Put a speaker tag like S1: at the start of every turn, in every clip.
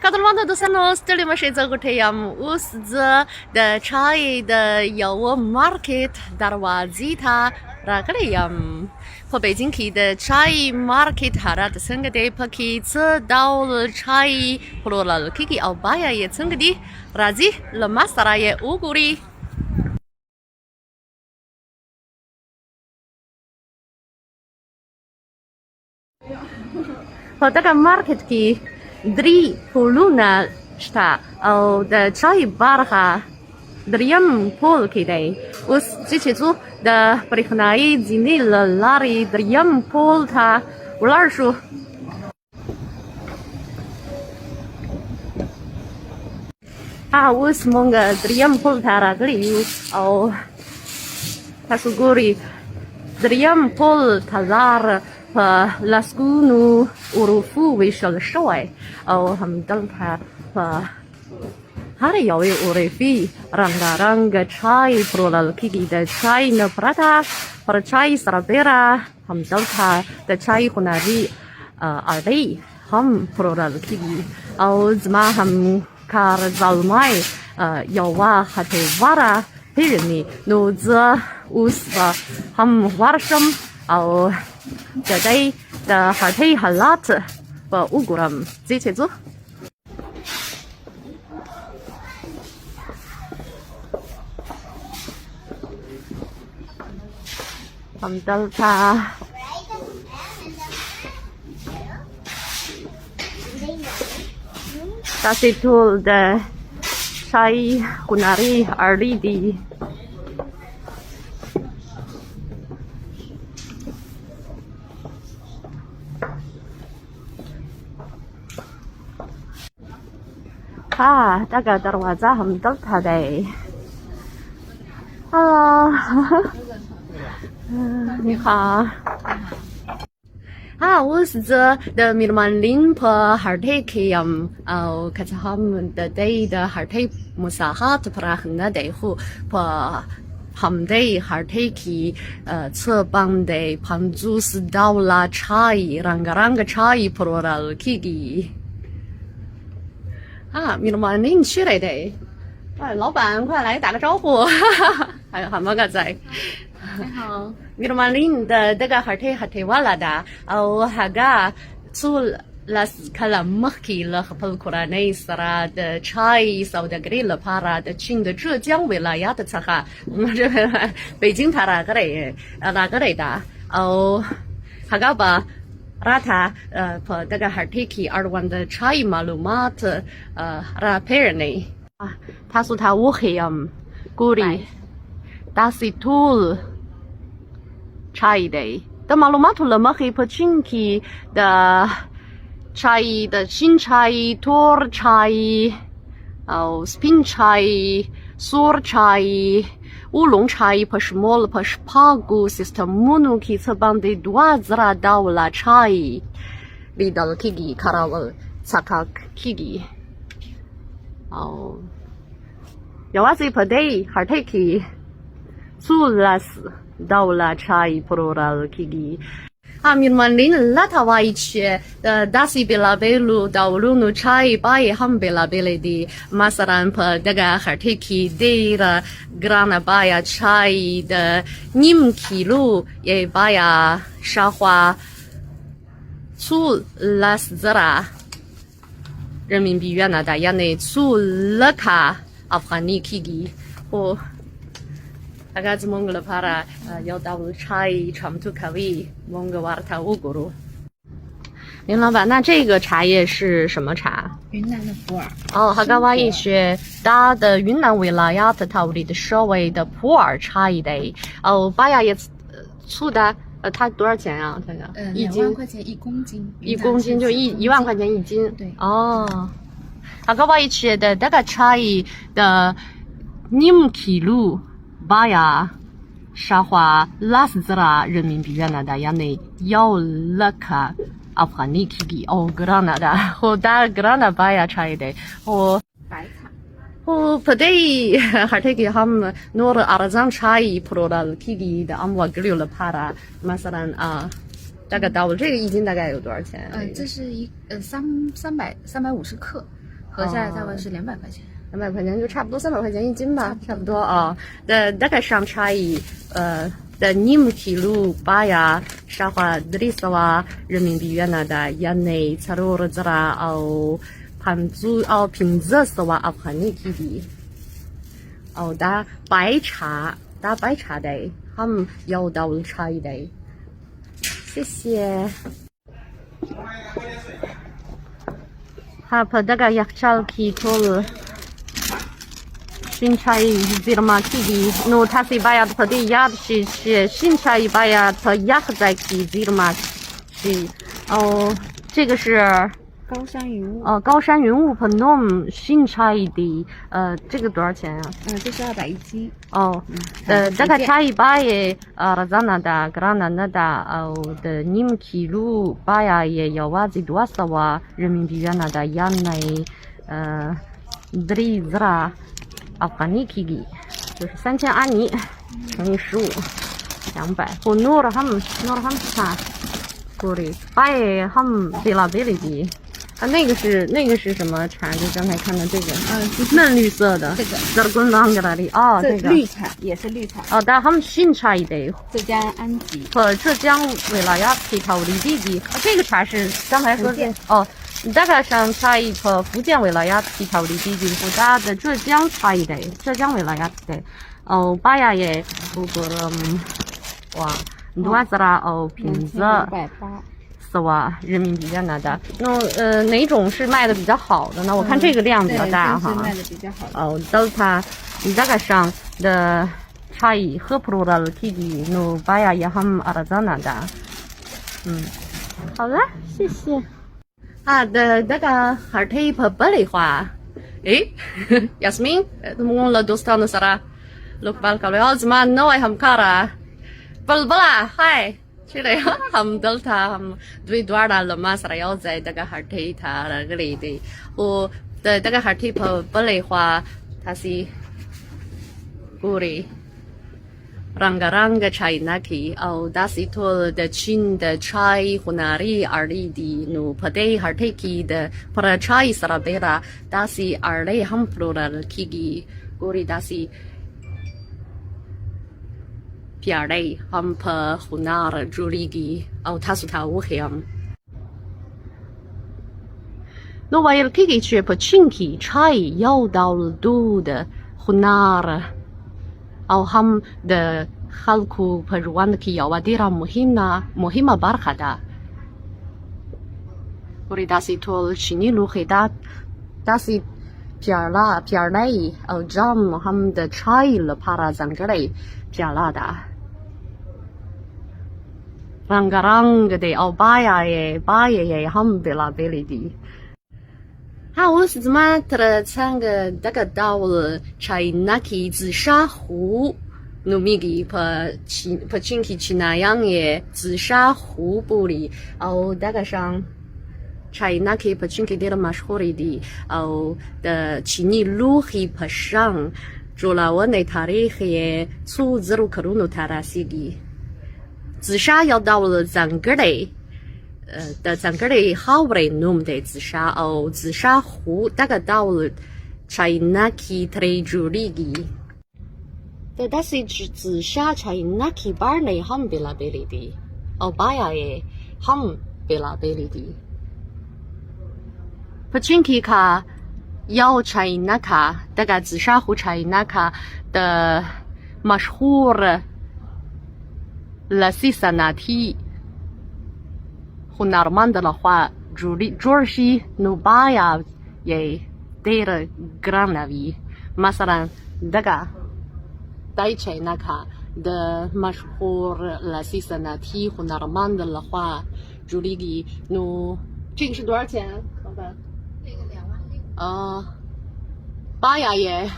S1: 卡多曼多都是喏，这里嘛是这个太阳，我是这的茶叶的有我 market 达瓦吉他那个太阳，和北京去的茶叶 market 哈拉的整个的跑去吃到了茶叶，或者了去去奥巴呀也整个的，然后了马萨拉也乌古里。和这个 market 去。3 puluna sta او د چای برخه دریم پول کې دی اوس چې څو د برېښنايي ځینې له لارې دریم پول ته ولاړ شو اوس مونږ دریم پول ته راغلي یو او تاسو ګورئ دریم پول ته لار په لسګونو اروپو ویشل شوی او همدلته په هر یوې اروپي رنګارنګ چای پلورل کېږي د چای نه پرته پر چای سربیره همدلته د چای هنري اړۍ هم پلورل کېږي او زما همکار زلمی یوه هټیواره پیژني نو زه اوس به هم ورشم او د دې د هټۍ حالات په وګورم ځي چې ځو همدلته تاسې ټول د چای هنري اړۍ دي这个دروازه همدلته دی Hello 你好我是这的米曼林په هټۍ کې یم او که څه هم د دې د هټۍ مساحت پراخ نه دی خو په همدې هټۍ کې څه باندې 50 ډوله چای رنګارنګ چای پلورل کېږي米曼林去来的老板快来打个招呼还有么个在
S2: 你好
S1: 米曼林的这个هټۍ والا ده او هغه څو لاس کله مخکې له خپل کورنۍ سره د چای سوداګرۍ لپاره د چین د浙江ولایت څخه北京ته راغلی ده او هغه به راته په دغه هټۍ کې اړوند چای معلومات راپیژني تاسو ته وښیم ګورئ داسې ټول چای دی د معلوماتو له مخې په چین کې د چای د شین چای تور چای او سپین چای سور چای اوولونګ چای په شمول په شپږو سیستمونو کې څه باندې 2000 ډوله چای لیدل کېږي کارول څښاک کېږي او یوازې په دې هټۍ کې 14 ډوله چای پلورل کېږي میرمن لین لته وایي چې داسې بېلابېلو ډولونو چای بیې هم بېلابېلې دي مثلا په دغه هټۍ کې ډېره ګرانه بیه چای د نیم کیلو یې بیه شاوخوا 14,000 人民币元的یعنې 2,00,000 افغانۍ کېږي خو هغه زموږ لپاره یو ډول چای چمتو کوي موږ ورته وګورو林老板那这个茶叶是什么茶
S2: 云南的普洱
S1: هغه وایي چې دا د云南ولایت تولید شوی د普洱چای دی او بیه یې څو ده它多少钱啊这个
S2: 2万块钱1公斤
S1: 1公斤就1万块钱1斤
S2: 对
S1: هغه وایي چې د دغه چای د نیم کیلو بیه شاوخوا 10,000 人民币元的یعنې 1,00,000 افغانۍ کېږي او ګرانه ده خو دا ګرانه بیه چای دی خو
S2: 白茶
S1: خو په دې هټۍ کې هم نور ارزان چای پلورل کېږي د عام وګړو لپاره مثلا这个一斤大概有多少钱？
S2: 这是350克合下来大概是200块钱。
S1: 200块钱就差不多300块钱一斤吧，差不多啊。大概上差异的2 kilo baya shawa 300人民币原来的yanei tsarur zara au panzu au pinzas wa afghani kidi au da 白茶的他们要到差异的，谢谢。哈，大概yakchal ki tol。新差异zirma kigi no tasi bayat padi yad shi新差异 bayat yak在 ki zirma shi 哦，这个是
S2: 高山云雾
S1: 高山云雾 Phnom 新差异的这个多少钱啊？
S2: 这是200一斤。
S1: 哦，大概差异bayat razana da grana nada的2 kilo bayat 也要200人民币原来的yanei3 zra Afghani kigi 就是3000阿尼乘以15，200。或诺尔ham啥？过来，拜ham贝拉贝里的啊，那个是什么茶？就刚才看的这个，嫩绿色的，
S2: 这个
S1: 在滚浪格那里哦，这个
S2: 绿茶也是绿茶。
S1: 哦，但他们新茶一堆，
S2: 浙江安吉
S1: 和浙江维拉雅皮头里的，这个茶是刚才说的哦。大概上差异和福建维拉雅皮头里的和大的浙江差异的，浙江维拉雅的哦，巴雅也不过哇，多少啦哦，瓶子
S2: 580
S1: 是吧？人民币原来的，那哪种是卖的比较好的呢？我看这个量比较大哈，
S2: 卖的比较好。
S1: 哦，都它大概上的差异和普罗的 T no 巴雅也很阿拉赞那的，好了，谢谢。大概还是不里话，Yasmin，怎么我了都是他那啥啦？Look back了，要怎么弄还很卡啦？不啦，嗨，去了呀，们都他对多大了嘛？啥要在大概还是他那个里的，我大概还是不里话，他是古里。Ranga China ki au dasi tol de chin de chai hunari arli di no padei harteki de para chai sarabera dasi arle ham plural kigi gori dasi piarle ham pa hunar juligi au tasuta wuhiam no vail kigi che pa chinki chai yau dal du de hunar او هم د خلکو په ژوند کې یوه ډېره مهمه برخه ده. ورې داسې ټول چیني لوښي داسې پیاله او جام هم د چای لپاره ځانګړی پیاله ده. رنګارنګ دی او بایې یې هم بېلابېلې دي. اوس زما تر څنګ دغه ډول چاینکي زیشا خو نومیږي په چین کې چینایان یې زیشا خو بولي او دغه شان چاینکي په چین کې ډېر مشهورې دي او د چیني لوښي په شان جوړونې تاریخ یې څو زرو کلونو ته رسېږي. زیشا یو ډول ځانګړی د ځانګړې خاورې نوم دی زیشا او زیشا خو دغه ډول چاینکي ترې جوړیږي. د داسې زیشا چاینکي بڼې هم بېلابېلې دي او بیا یې هم بېلابېلې دي. په چین کې که یو چاینکه دغه زیشا خو چاینکه د مشهور لاسي صنعتي هنرمند لخوا جوړ شي نو باید یې ډېره ګرانه وي. مثلا دغه دای چاینکه د مشهور لاسي صنعتي هنرمند لخوا جوړیږي نو这个是多少钱？老板？
S2: 这个26000。
S1: باید یې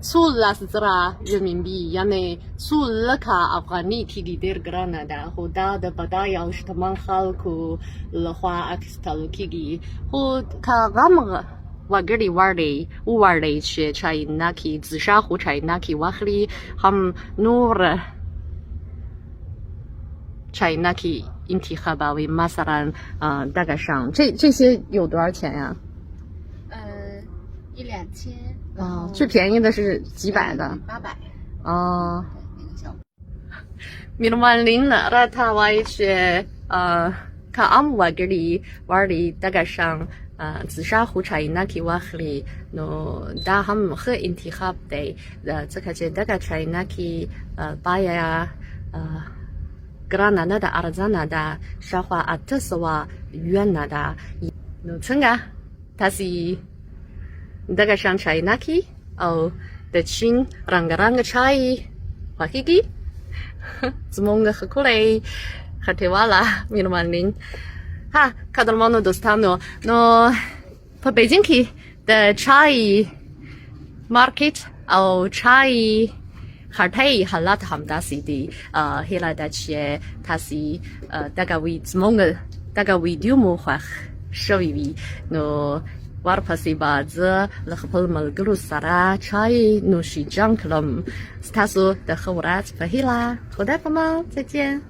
S1: څو لس زره人民币یعنې څو لکه افغاني کېږي ډېر ګرانه ده خو دا د بډای او شتمن خلکو لخوا اخیستل کېږي. خو که غم وګړي وغواړي چې چاینکي زیشا خو چاینکي واخلي هم نور چاینکي انتخابوي. مثلا دغه شان这些有多少钱呀
S2: 1-2千。
S1: 哦，最便宜的是几百的。
S2: 800。
S1: 哦。
S2: 那个小。
S1: Mirmalin rata wa iche ka amwa gri warli daga shang zisha hu chai na ki wa khli no da ham khe intikhab de这个是daga chai na ki baya Granada da Arzana da shahwa ataswa yuana da no tsunga tasi daga shang chai na ki au de chin rangaranga chai wakiki Zmonga Hakulei, Hatewala, Mirmalin. Ha, Kadalmono Dostano, no, for Beijingki, the chai market, or chai Hatei Halat Hamdasi, the Hila Dache, Tasi, Dagawi Zmonga, Dagawi Dumo, Shovi, no. Warpasi bază la hăpălmăl grusara chai nu și janklam stasu de hăurați pe hila. 再见。